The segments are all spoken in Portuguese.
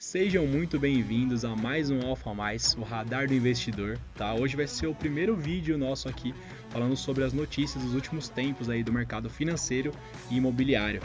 Sejam muito bem-vindos a mais um Alfa Mais, o Radar do Investidor, tá? Hoje vai ser o primeiro vídeo nosso aqui falando sobre as notícias dos últimos tempos aí do mercado financeiro e imobiliário.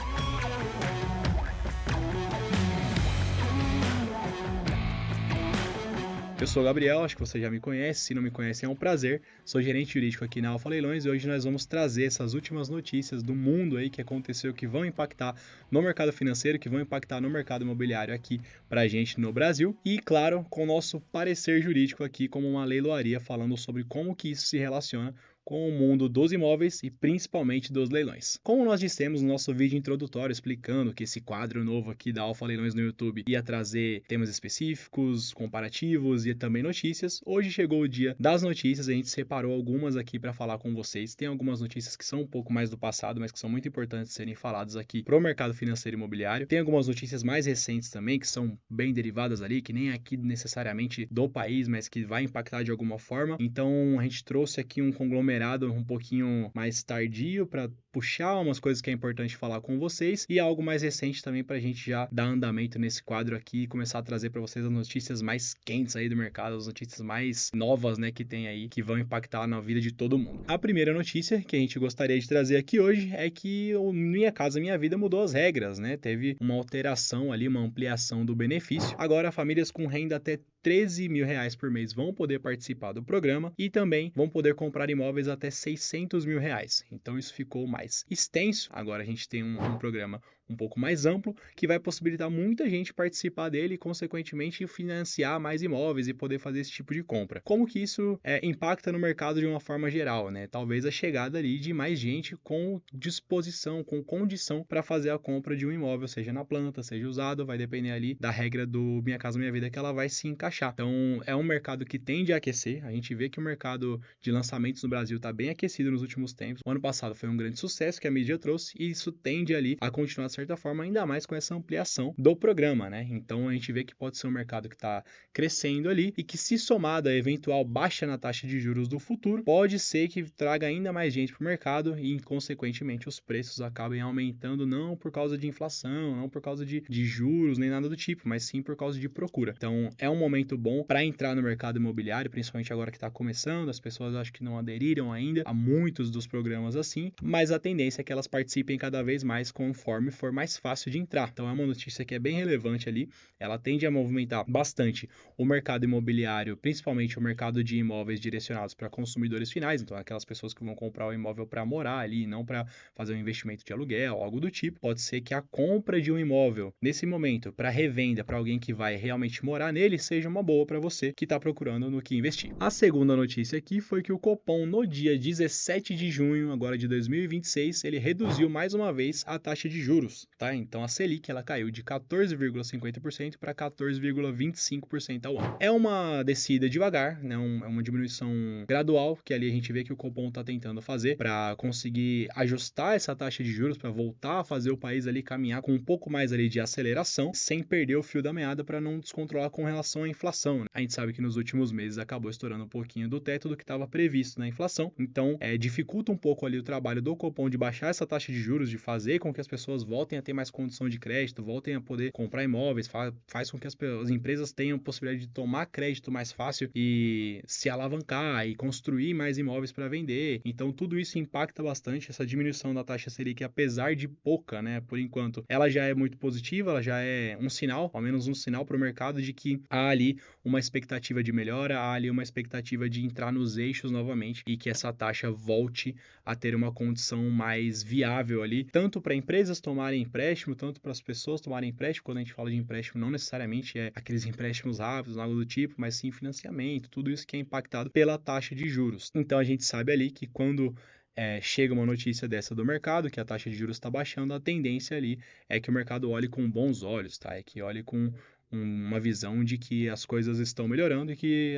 Eu sou o Gabriel, acho que você já me conhece, se não me conhece é um prazer. Sou gerente jurídico aqui na Alfa Leilões e hoje nós vamos trazer essas últimas notícias do mundo aí que aconteceu, que vão impactar no mercado financeiro, que vão impactar no mercado imobiliário aqui pra gente no Brasil. E claro, com o nosso parecer jurídico aqui como uma leiloaria, falando sobre como que isso se relaciona com o mundo dos imóveis e principalmente dos leilões. Como nós dissemos no nosso vídeo introdutório explicando que esse quadro novo aqui da Alfa Leilões no YouTube ia trazer temas específicos, comparativos e também notícias, hoje chegou o dia das notícias, a gente separou algumas aqui para falar com vocês. Tem algumas notícias que são um pouco mais do passado, mas que são muito importantes serem faladas aqui pro mercado financeiro e imobiliário. Tem algumas notícias mais recentes também, que são bem derivadas ali, que nem aqui necessariamente do país, mas que vai impactar de alguma forma. Então a gente trouxe aqui um conglomerado um pouquinho mais tardio para puxar umas coisas que é importante falar com vocês e algo mais recente também para a gente já dar andamento nesse quadro aqui e começar a trazer para vocês as notícias mais quentes aí do mercado, as notícias mais novas, né, que tem aí, que vão impactar na vida de todo mundo. A primeira notícia que a gente gostaria de trazer aqui hoje é que o Minha Casa Minha Vida mudou as regras, né? Teve uma alteração ali, uma ampliação do benefício. Agora, famílias com renda até 13 mil reais por mês vão poder participar do programa e também vão poder comprar imóveis até 600 mil reais. Então isso ficou mais extenso. Agora a gente tem um programa um pouco mais amplo, que vai possibilitar muita gente participar dele e, consequentemente, financiar mais imóveis e poder fazer esse tipo de compra. Como que isso impacta no mercado de uma forma geral, né? Talvez a chegada ali de mais gente com disposição, com condição para fazer a compra de um imóvel, seja na planta, seja usado, vai depender ali da regra do Minha Casa Minha Vida que ela vai se encaixar. Então, é um mercado que tende a aquecer. A gente vê que o mercado de lançamentos no Brasil está bem aquecido nos últimos tempos. O ano passado foi um grande sucesso que a mídia trouxe e isso tende ali a continuar de certa forma, ainda mais com essa ampliação do programa, né? Então a gente vê que pode ser um mercado que está crescendo ali e que, se somado a eventual baixa na taxa de juros do futuro, pode ser que traga ainda mais gente para o mercado e, consequentemente, os preços acabem aumentando, não por causa de inflação, não por causa de juros, nem nada do tipo, mas sim por causa de procura. Então é um momento bom para entrar no mercado imobiliário, principalmente agora que está começando, as pessoas acho que não aderiram ainda a muitos dos programas assim, mas a tendência é que elas participem cada vez mais conforme for mais fácil de entrar. Então é uma notícia que é bem relevante ali, ela tende a movimentar bastante o mercado imobiliário, principalmente o mercado de imóveis direcionados para consumidores finais, então aquelas pessoas que vão comprar o imóvel para morar ali, não para fazer um investimento de aluguel, algo do tipo. Pode ser que a compra de um imóvel nesse momento para revenda para alguém que vai realmente morar nele seja uma boa para você que está procurando no que investir. A segunda notícia aqui foi que o Copom, no dia 17 de junho agora de 2026, ele reduziu mais uma vez a taxa de juros, tá? Então a Selic ela caiu de 14,50% para 14,25% ao ano. É uma descida devagar, né? É uma diminuição gradual que ali a gente vê que o Copom está tentando fazer para conseguir ajustar essa taxa de juros, para voltar a fazer o país ali caminhar com um pouco mais ali de aceleração, sem perder o fio da meada para não descontrolar com relação à inflação, né? A gente sabe que nos últimos meses acabou estourando um pouquinho do teto do que estava previsto na inflação, então dificulta um pouco ali o trabalho do Copom de baixar essa taxa de juros, de fazer com que as pessoas voltem a ter mais condição de crédito, voltem a poder comprar imóveis, faz com que as empresas tenham possibilidade de tomar crédito mais fácil e se alavancar e construir mais imóveis para vender. Então tudo isso impacta bastante. Essa diminuição da taxa Selic, apesar de pouca, né, por enquanto, ela já é muito positiva, ela já é um sinal, ao menos um sinal para o mercado de que há ali uma expectativa de melhora, há ali uma expectativa de entrar nos eixos novamente e que essa taxa volte a ter uma condição mais viável ali, tanto para empresas tomarem empréstimo, tanto para as pessoas tomarem empréstimo. Quando a gente fala de empréstimo, não necessariamente é aqueles empréstimos rápidos, nada do tipo, mas sim financiamento, tudo isso que é impactado pela taxa de juros. Então a gente sabe ali que quando chega uma notícia dessa do mercado, que a taxa de juros está baixando, a tendência ali é que o mercado olhe com bons olhos, tá? É que olhe com uma visão de que as coisas estão melhorando e que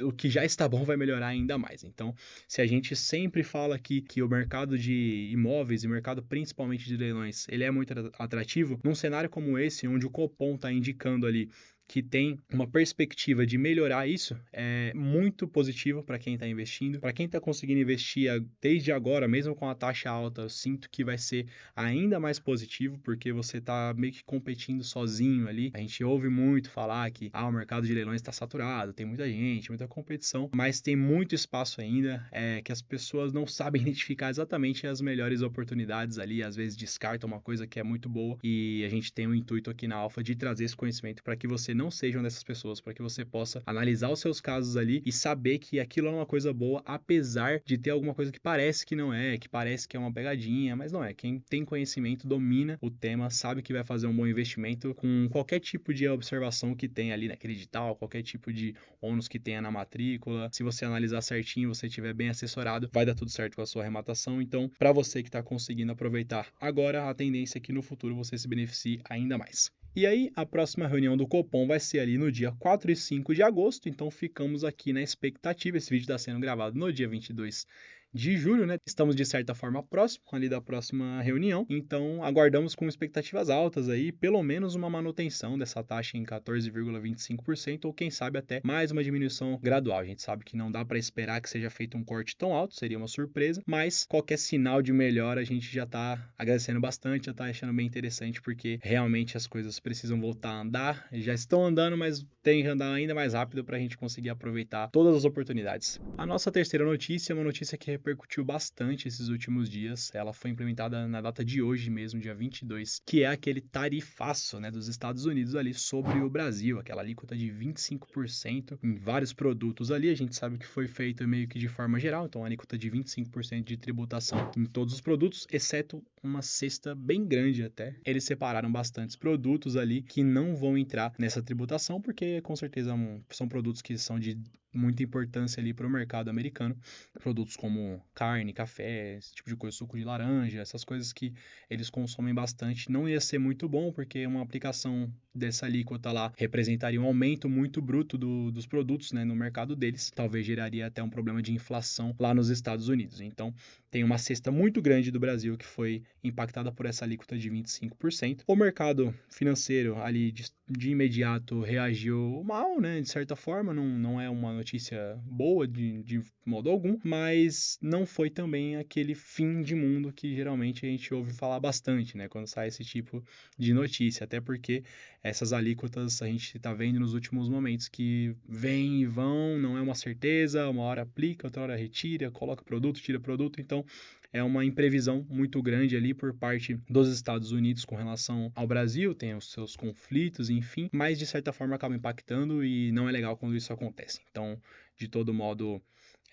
o que já está bom vai melhorar ainda mais. Então, se a gente sempre fala aqui que o mercado de imóveis e o mercado principalmente de leilões, ele é muito atrativo, num cenário como esse, onde o Copom está indicando ali que tem uma perspectiva de melhorar isso, é muito positivo para quem está investindo. Para quem está conseguindo investir desde agora, mesmo com a taxa alta, eu sinto que vai ser ainda mais positivo, porque você está meio que competindo sozinho ali. A gente ouve muito falar que o mercado de leilões está saturado, tem muita gente, muita competição, mas tem muito espaço ainda, que as pessoas não sabem identificar exatamente as melhores oportunidades ali, às vezes descartam uma coisa que é muito boa, e a gente tem o intuito aqui na Alfa de trazer esse conhecimento para que você não seja uma dessas pessoas, para que você possa analisar os seus casos ali e saber que aquilo é uma coisa boa, apesar de ter alguma coisa que parece que não é, que parece que é uma pegadinha, mas não é. Quem tem conhecimento, domina o tema, sabe que vai fazer um bom investimento com qualquer tipo de observação que tem ali naquele edital, qualquer tipo de ônus que tenha na matrícula. Se você analisar certinho, você estiver bem assessorado, vai dar tudo certo com a sua arrematação. Então, para você que está conseguindo aproveitar agora, a tendência é que no futuro você se beneficie ainda mais. E aí, a próxima reunião do Copom vai ser ali no dia 4 e 5 de agosto, então ficamos aqui na expectativa. Esse vídeo está sendo gravado no dia 22 de julho, né? Estamos de certa forma próximo ali da próxima reunião, então aguardamos com expectativas altas aí, pelo menos uma manutenção dessa taxa em 14,25% ou quem sabe até mais uma diminuição gradual. A gente sabe que não dá para esperar que seja feito um corte tão alto, seria uma surpresa, mas qualquer sinal de melhora a gente já está agradecendo bastante, já está achando bem interessante, porque realmente as coisas precisam voltar a andar, já estão andando, mas tem que andar ainda mais rápido para a gente conseguir aproveitar todas as oportunidades. A nossa terceira notícia é uma notícia que repercutiu bastante esses últimos dias. Ela foi implementada na data de hoje mesmo, dia 22, que é aquele tarifaço, né, dos Estados Unidos ali sobre o Brasil, aquela alíquota de 25% em vários produtos ali. A gente sabe que foi feito meio que de forma geral, então a alíquota de 25% de tributação em todos os produtos, exceto uma cesta bem grande até. Eles separaram bastantes produtos ali que não vão entrar nessa tributação, porque com certeza são produtos que são de muita importância ali para o mercado americano. Produtos como carne, café, esse tipo de coisa, suco de laranja, essas coisas que eles consomem bastante. Não ia ser muito bom, porque uma aplicação dessa alíquota lá representaria um aumento muito bruto dos produtos, né, no mercado deles. Talvez geraria até um problema de inflação lá nos Estados Unidos. Então, tem uma cesta muito grande do Brasil que foi impactada por essa alíquota de 25%. O mercado financeiro ali de imediato reagiu mal, né, de certa forma, não é uma notícia boa de modo algum, mas não foi também aquele fim de mundo que geralmente a gente ouve falar bastante, né, quando sai esse tipo de notícia, até porque essas alíquotas a gente está vendo nos últimos momentos que vêm e vão, não é uma certeza, uma hora aplica, outra hora retira, coloca produto, tira produto, então é uma imprevisão muito grande ali por parte dos Estados Unidos com relação ao Brasil, tem os seus conflitos, enfim, mas de certa forma acaba impactando e não é legal quando isso acontece. Então, de todo modo,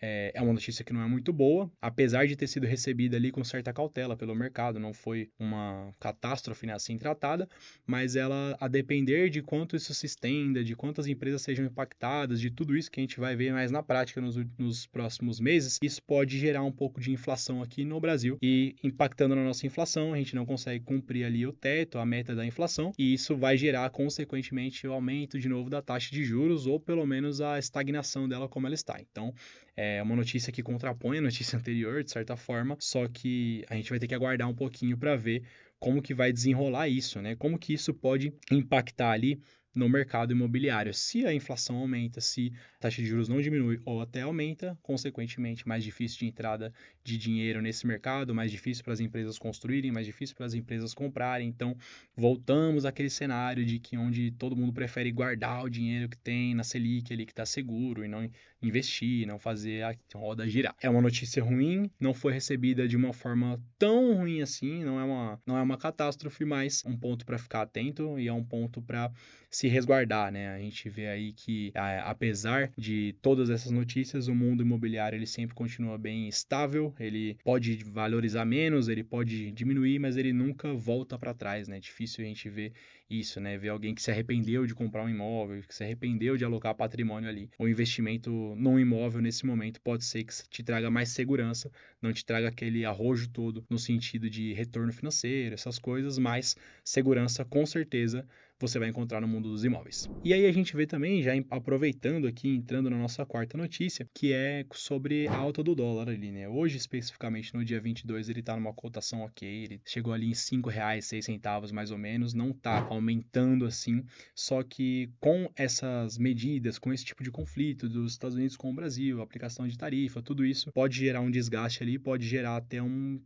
é uma notícia que não é muito boa, apesar de ter sido recebida ali com certa cautela pelo mercado, não foi uma catástrofe, né, assim tratada, mas ela, a depender de quanto isso se estenda, de quantas empresas sejam impactadas, de tudo isso que a gente vai ver mais na prática nos próximos meses, isso pode gerar um pouco de inflação aqui no Brasil e impactando na nossa inflação, a gente não consegue cumprir ali o teto, a meta da inflação, e isso vai gerar consequentemente o aumento de novo da taxa de juros ou pelo menos a estagnação dela como ela está. Então, é uma notícia que contrapõe a notícia anterior, de certa forma, só que a gente vai ter que aguardar um pouquinho para ver como que vai desenrolar isso, né? Como que isso pode impactar ali no mercado imobiliário. Se a inflação aumenta, se a taxa de juros não diminui ou até aumenta, consequentemente, mais difícil de entrada de dinheiro nesse mercado, mais difícil para as empresas construírem, mais difícil para as empresas comprarem. Então, voltamos àquele cenário de que onde todo mundo prefere guardar o dinheiro que tem na Selic ali, que está seguro, e não investir, não fazer a roda girar. É uma notícia ruim, não foi recebida de uma forma tão ruim assim, não é uma catástrofe, mas um ponto para ficar atento e é um ponto para se resguardar, né? A gente vê aí que, apesar de todas essas notícias, o mundo imobiliário ele sempre continua bem estável, ele pode valorizar menos, ele pode diminuir, mas ele nunca volta para trás, né? Difícil a gente ver isso, né? Ver alguém que se arrependeu de comprar um imóvel, que se arrependeu de alocar patrimônio ali. O investimento num imóvel nesse momento pode ser que te traga mais segurança, não te traga aquele arrojo todo no sentido de retorno financeiro, essas coisas, mas segurança com certeza você vai encontrar no mundo dos imóveis. E aí a gente vê também, já aproveitando aqui, entrando na nossa quarta notícia, que é sobre a alta do dólar ali, né? Hoje, especificamente no dia 22, ele tá numa cotação ok, ele chegou ali em R$5,06 mais ou menos, não tá aumentando assim, só que com essas medidas, com esse tipo de conflito dos Estados Unidos com o Brasil, aplicação de tarifa, tudo isso pode gerar um desgaste ali, pode gerar até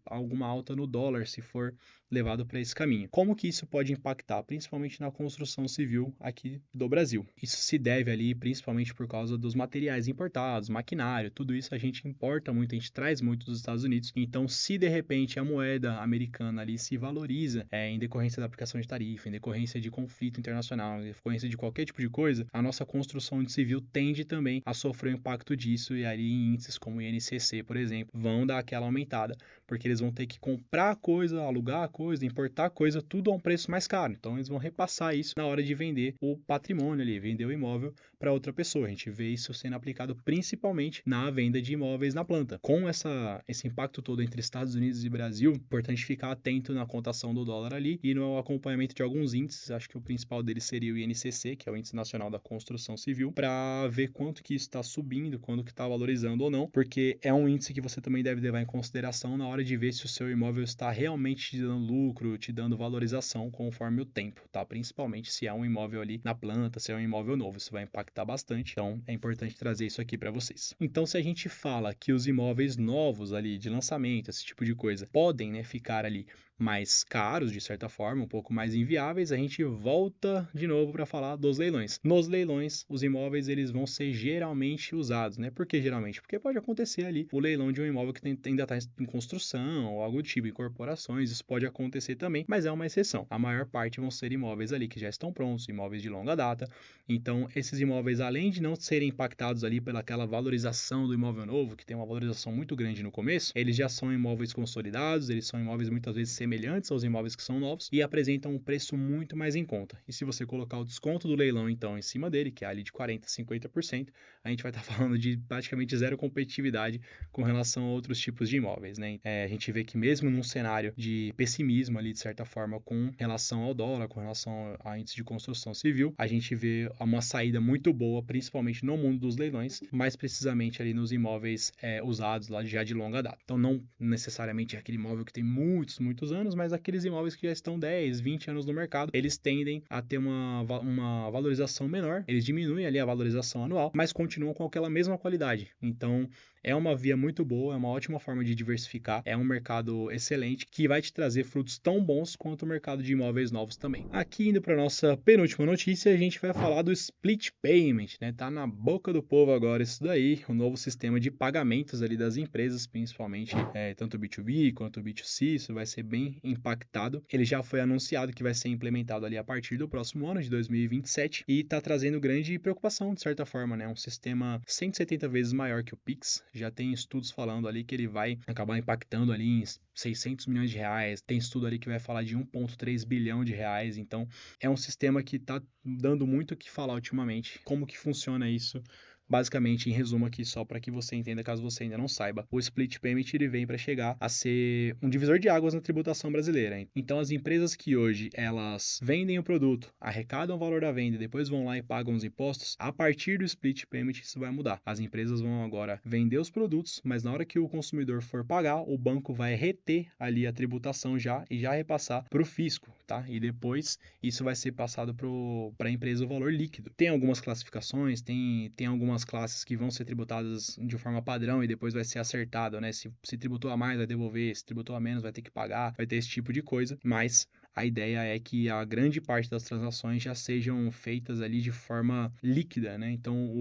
alguma alta no dólar, se for levado para esse caminho. Como que isso pode impactar, principalmente na construção civil aqui do Brasil? Isso se deve ali principalmente por causa dos materiais importados, maquinário, tudo isso a gente importa muito, a gente traz muito dos Estados Unidos. Então, se de repente a moeda americana ali se valoriza em decorrência da aplicação de tarifa, em decorrência de conflito internacional, em decorrência de qualquer tipo de coisa, a nossa construção civil tende também a sofrer o impacto disso, e ali em índices como o INCC, por exemplo, vão dar aquela aumentada, porque eles vão ter que comprar coisa, alugar coisa, importar coisa, tudo a um preço mais caro. Então eles vão repassar isso na hora de vender o patrimônio ali, vender o imóvel para outra pessoa. A gente vê isso sendo aplicado principalmente na venda de imóveis na planta. Com esse impacto todo entre Estados Unidos e Brasil, importante ficar atento na cotação do dólar ali e no acompanhamento de alguns índices. Acho que o principal deles seria o INCC, que é o Índice Nacional da Construção Civil, para ver quanto que isso está subindo, quanto que está valorizando ou não, porque é um índice que você também deve levar em consideração na hora de ver se o seu imóvel está realmente te dando lucro, te dando valorização conforme o tempo, tá? Principalmente se é um imóvel ali na planta, se é um imóvel novo, isso vai impactar bastante. Então, é importante trazer isso aqui para vocês. Então, se a gente fala que os imóveis novos ali de lançamento, esse tipo de coisa, podem, né, ficar ali mais caros, de certa forma, um pouco mais inviáveis, a gente volta de novo para falar dos leilões. Nos leilões, os imóveis eles vão ser geralmente usados, né? Por que geralmente? Porque pode acontecer ali o leilão de um imóvel que ainda está em construção ou algo do tipo, incorporações, isso pode acontecer também, mas é uma exceção. A maior parte vão ser imóveis ali que já estão prontos, imóveis de longa data. Então, esses imóveis, além de não serem impactados ali pelaquela valorização do imóvel novo, que tem uma valorização muito grande no começo, eles já são imóveis consolidados, eles são imóveis muitas vezes semelhantes aos imóveis que são novos e apresentam um preço muito mais em conta. E se você colocar o desconto do leilão, então, em cima dele, que é ali de 40%, 50%, a gente vai estar falando de praticamente zero competitividade com relação a outros tipos de imóveis, né? A gente vê que mesmo num cenário de pessimismo ali, de certa forma, com relação ao dólar, com relação a índice de construção civil, a gente vê uma saída muito boa, principalmente no mundo dos leilões, mais precisamente ali nos imóveis usados lá já de longa data. Então, não necessariamente é aquele imóvel que tem muitos anos, mas aqueles imóveis que já estão 10, 20 anos no mercado, eles tendem a ter uma valorização menor, eles diminuem ali a valorização anual, mas continuam com aquela mesma qualidade. Então, é uma via muito boa, é uma ótima forma de diversificar, é um mercado excelente que vai te trazer frutos tão bons quanto o mercado de imóveis novos também. Aqui indo para nossa penúltima notícia, a gente vai falar do Split Payment, né? Tá na boca do povo agora isso daí, o novo sistema de pagamentos ali das empresas, principalmente tanto B2B quanto B2C, isso vai ser bem impactado. Ele já foi anunciado que vai ser implementado ali a partir do próximo ano de 2027 e tá trazendo grande preocupação de certa forma, né? Um sistema 170 vezes maior que o Pix. Já tem estudos falando ali que ele vai acabar impactando ali em 600 milhões de reais. Tem estudo ali que vai falar de 1,3 bilhão de reais. Então, é um sistema que está dando muito o que falar ultimamente. Como que funciona isso? Basicamente, em resumo aqui, só para que você entenda, caso você ainda não saiba, o Split Payment ele vem para chegar a ser um divisor de águas na tributação brasileira. Então, as empresas que hoje elas vendem o produto, arrecadam o valor da venda e depois vão lá e pagam os impostos, a partir do Split Payment isso vai mudar. As empresas vão agora vender os produtos, mas na hora que o consumidor for pagar, o banco vai reter ali a tributação e já repassar para o fisco, tá? E depois isso vai ser passado para a empresa o valor líquido. Tem algumas classificações, tem algumas classes que vão ser tributadas de forma padrão e depois vai ser acertado, né? Se tributou a mais, vai devolver, se tributou a menos, vai ter que pagar, vai ter esse tipo de coisa, mas a ideia é que a grande parte das transações já sejam feitas ali de forma líquida, né? Então,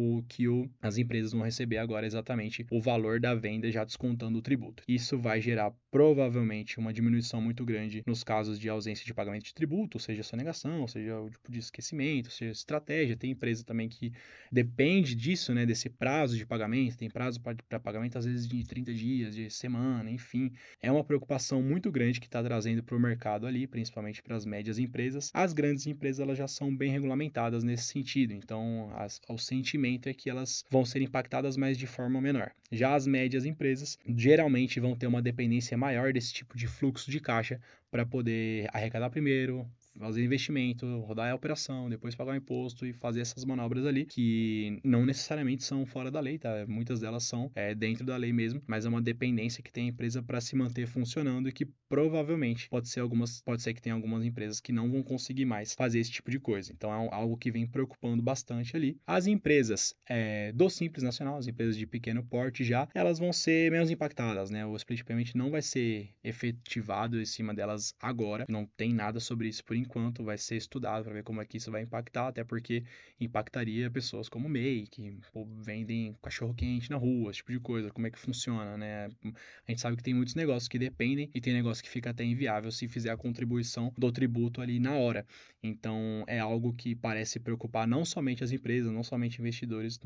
as empresas vão receber agora é exatamente o valor da venda já descontando o tributo. Isso vai gerar provavelmente uma diminuição muito grande nos casos de ausência de pagamento de tributo, seja sonegação, seja o tipo de esquecimento, seja estratégia. Tem empresa também que depende disso, né? Desse prazo de pagamento, tem prazo para pagamento às vezes de 30 dias, de semana, enfim. É uma preocupação muito grande que está trazendo para o mercado ali, principalmente para as médias empresas. As grandes empresas elas já são bem regulamentadas nesse sentido, então o sentimento é que elas vão ser impactadas, mas de forma menor. Já as médias empresas geralmente vão ter uma dependência maior desse tipo de fluxo de caixa para poder arrecadar primeiro, fazer investimento, rodar a operação, depois pagar o imposto e fazer essas manobras ali, que não necessariamente são fora da lei, tá? Muitas delas são dentro da lei mesmo, mas é uma dependência que tem a empresa para se manter funcionando e que provavelmente pode ser que tenha algumas empresas que não vão conseguir mais fazer esse tipo de coisa. Então é algo que vem preocupando bastante ali. As empresas do Simples Nacional, as empresas de pequeno porte já, elas vão ser menos impactadas, né? O split payment não vai ser efetivado em cima delas agora, não tem nada sobre isso por enquanto, vai ser estudado para ver como é que isso vai impactar, até porque impactaria pessoas como o MEI, que vendem cachorro-quente na rua, esse tipo de coisa, como é que funciona, né? A gente sabe que tem muitos negócios que dependem e tem negócio que fica até inviável se fizer a contribuição do tributo ali na hora. Então, é algo que parece preocupar não somente as empresas, não somente investidores,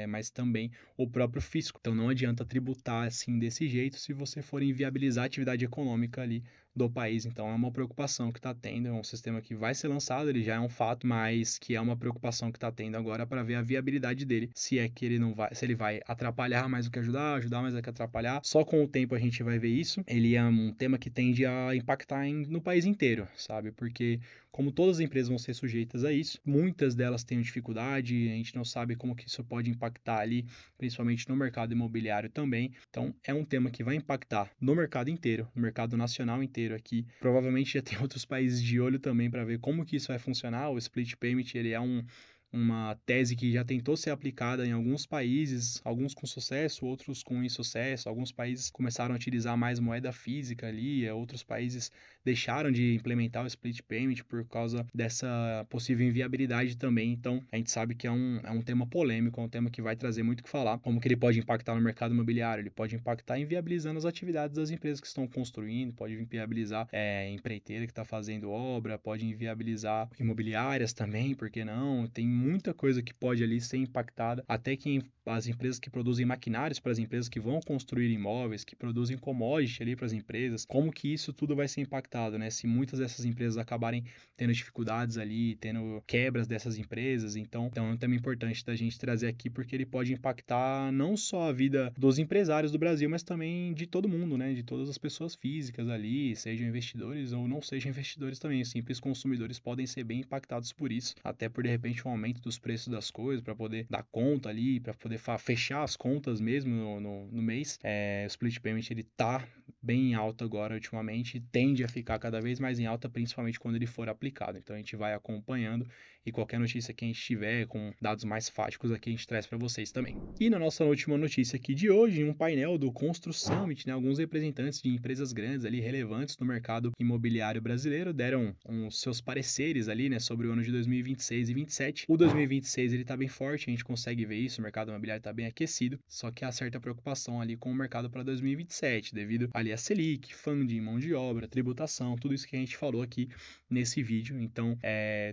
mas também o próprio fisco. Então, não adianta tributar assim desse jeito se você for inviabilizar a atividade econômica ali do país. Então, é uma preocupação que está tendo, é um sistema que vai ser lançado, ele já é um fato, mas que é uma preocupação que está tendo agora para ver a viabilidade dele, se é que ele não vai, se ele vai atrapalhar mais do que ajudar, ajudar mais do que atrapalhar. Só com o tempo a gente vai ver isso. Ele é um tema que tende a impactar no país inteiro, sabe? Porque como todas as empresas vão ser sujeitas a isso, muitas delas têm dificuldade, a gente não sabe como que isso pode impactar ali, principalmente no mercado imobiliário também. Então, é um tema que vai impactar no mercado inteiro, no mercado nacional inteiro aqui. Provavelmente já tem outros países de olho também para ver como que isso vai funcionar. O split payment, ele é uma tese que já tentou ser aplicada em alguns países, alguns com sucesso, outros com insucesso. Alguns países começaram a utilizar mais moeda física ali, outros países deixaram de implementar o split payment por causa dessa possível inviabilidade também. Então, a gente sabe que é um tema polêmico, é um tema que vai trazer muito o que falar. Como que ele pode impactar no mercado imobiliário? Ele pode impactar inviabilizando as atividades das empresas que estão construindo, pode inviabilizar empreiteira que está fazendo obra, pode inviabilizar imobiliárias também, por que não? Tem muita coisa que pode ali ser impactada, até que as empresas que produzem maquinários para as empresas que vão construir imóveis, que produzem commodity ali para as empresas, como que isso tudo vai ser impactado, né? Se muitas dessas empresas acabarem tendo dificuldades ali, tendo quebras dessas empresas, então é um tema importante da gente trazer aqui, porque ele pode impactar não só a vida dos empresários do Brasil, mas também de todo mundo, né? De todas as pessoas físicas ali, sejam investidores ou não sejam investidores também, os simples consumidores podem ser bem impactados por isso, até por de repente um aumento dos preços das coisas, para poder dar conta ali, para poder fechar as contas mesmo no mês. O split payment ele tá bem em alta agora ultimamente, tende a ficar cada vez mais em alta, principalmente quando ele for aplicado. Então a gente vai acompanhando e qualquer notícia que a gente tiver com dados mais fáticos aqui a gente traz para vocês também. E na nossa última notícia aqui de hoje, em um painel do Constru Summit, né, alguns representantes de empresas grandes ali relevantes no mercado imobiliário brasileiro deram os seus pareceres ali, né, sobre o ano de 2026 e 2027. O 2026 ele tá bem forte, a gente consegue ver isso, o mercado imobiliário tá bem aquecido, só que há certa preocupação ali com o mercado para 2027, devido ali a Selic, funding, mão de obra, tributação, tudo isso que a gente falou aqui nesse vídeo. Então,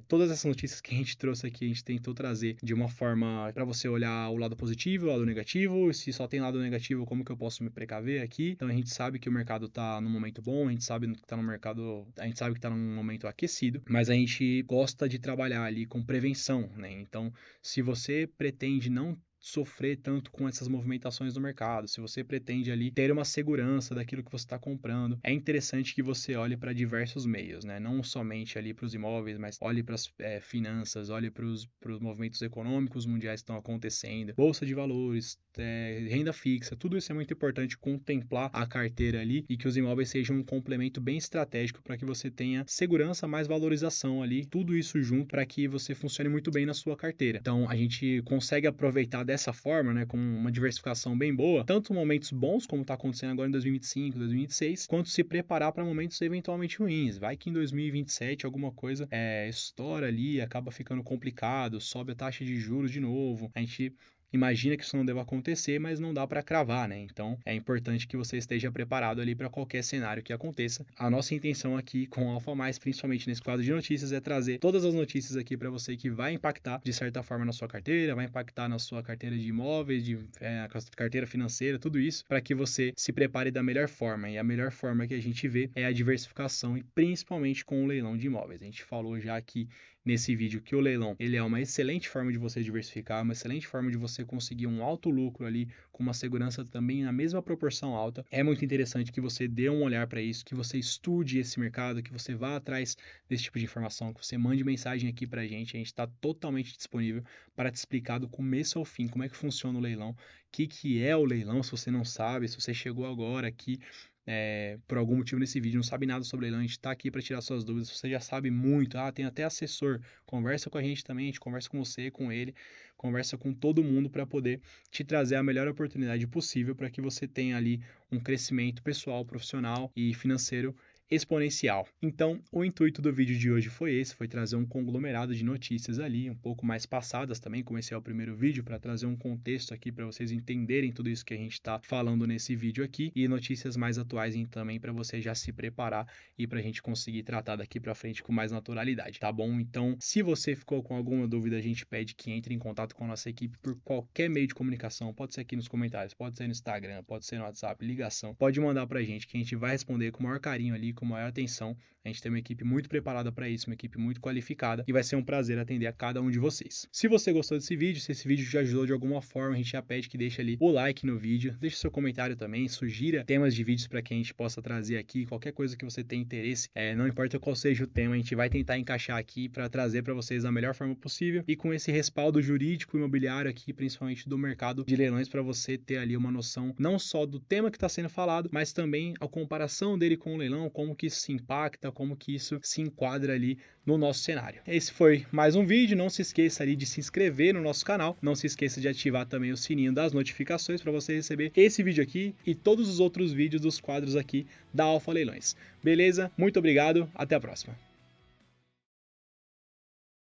todas essas notícias que a gente trouxe aqui, a gente tentou trazer de uma forma para você olhar o lado positivo, o lado negativo, se só tem lado negativo, como que eu posso me precaver aqui. Então, a gente sabe que o mercado tá num momento bom, a gente sabe que tá no mercado, a gente sabe que tá num momento aquecido, mas a gente gosta de trabalhar ali com prevenção, né? Então, se você pretende não sofrer tanto com essas movimentações do mercado, se você pretende ali ter uma segurança daquilo que você está comprando, é interessante que você olhe para diversos meios, né? Não somente ali para os imóveis, mas olhe para as finanças, olhe para os movimentos econômicos mundiais que estão acontecendo, bolsa de valores, renda fixa, tudo isso é muito importante contemplar a carteira ali e que os imóveis sejam um complemento bem estratégico para que você tenha segurança, mais valorização ali, tudo isso junto para que você funcione muito bem na sua carteira. Então a gente consegue aproveitar dessa forma, né, com uma diversificação bem boa, tanto momentos bons, como está acontecendo agora em 2025, 2026, quanto se preparar para momentos eventualmente ruins. Vai que em 2027 alguma coisa estoura ali, acaba ficando complicado, sobe a taxa de juros de novo, a gente imagina que isso não deva acontecer, mas não dá para cravar, né? Então é importante que você esteja preparado ali para qualquer cenário que aconteça. A nossa intenção aqui com o Alfa Mais, principalmente nesse quadro de notícias, é trazer todas as notícias aqui para você que vai impactar de certa forma na sua carteira, vai impactar na sua carteira de imóveis, carteira financeira, tudo isso, para que você se prepare da melhor forma. E a melhor forma que a gente vê é a diversificação e principalmente com o leilão de imóveis. A gente falou já aqui nesse vídeo que o leilão ele é uma excelente forma de você diversificar, uma excelente forma de você conseguir um alto lucro ali, com uma segurança também na mesma proporção alta. É muito interessante que você dê um olhar para isso, que você estude esse mercado, que você vá atrás desse tipo de informação, que você mande mensagem aqui para a gente está totalmente disponível para te explicar do começo ao fim como é que funciona o leilão, o que é o leilão, se você não sabe, se você chegou agora aqui por algum motivo nesse vídeo, não sabe nada sobre leilão, a gente está aqui para tirar suas dúvidas. Você já sabe muito, tem até assessor, conversa com a gente também, a gente conversa com você, com ele, conversa com todo mundo para poder te trazer a melhor oportunidade possível para que você tenha ali um crescimento pessoal, profissional e financeiro exponencial. Então, o intuito do vídeo de hoje foi esse, foi trazer um conglomerado de notícias ali, um pouco mais passadas também, como esse é o primeiro vídeo, para trazer um contexto aqui para vocês entenderem tudo isso que a gente está falando nesse vídeo aqui, e notícias mais atuais também para você já se preparar e para a gente conseguir tratar daqui para frente com mais naturalidade, tá bom? Então, se você ficou com alguma dúvida, a gente pede que entre em contato com a nossa equipe por qualquer meio de comunicação, pode ser aqui nos comentários, pode ser no Instagram, pode ser no WhatsApp, ligação, pode mandar pra gente que a gente vai responder com o maior carinho ali, com maior atenção. A gente tem uma equipe muito preparada para isso, uma equipe muito qualificada, e vai ser um prazer atender a cada um de vocês. Se você gostou desse vídeo, se esse vídeo te ajudou de alguma forma, a gente já pede que deixe ali o like no vídeo, deixe seu comentário também, sugira temas de vídeos para que a gente possa trazer aqui, qualquer coisa que você tenha interesse, não importa qual seja o tema, a gente vai tentar encaixar aqui para trazer para vocês da melhor forma possível e com esse respaldo jurídico e imobiliário aqui, principalmente do mercado de leilões, para você ter ali uma noção não só do tema que está sendo falado, mas também a comparação dele com o leilão, como que isso se impacta, como que isso se enquadra ali no nosso cenário. Esse foi mais um vídeo, não se esqueça ali de se inscrever no nosso canal, não se esqueça de ativar também o sininho das notificações para você receber esse vídeo aqui e todos os outros vídeos dos quadros aqui da Alfa Leilões. Beleza? Muito obrigado, até a próxima.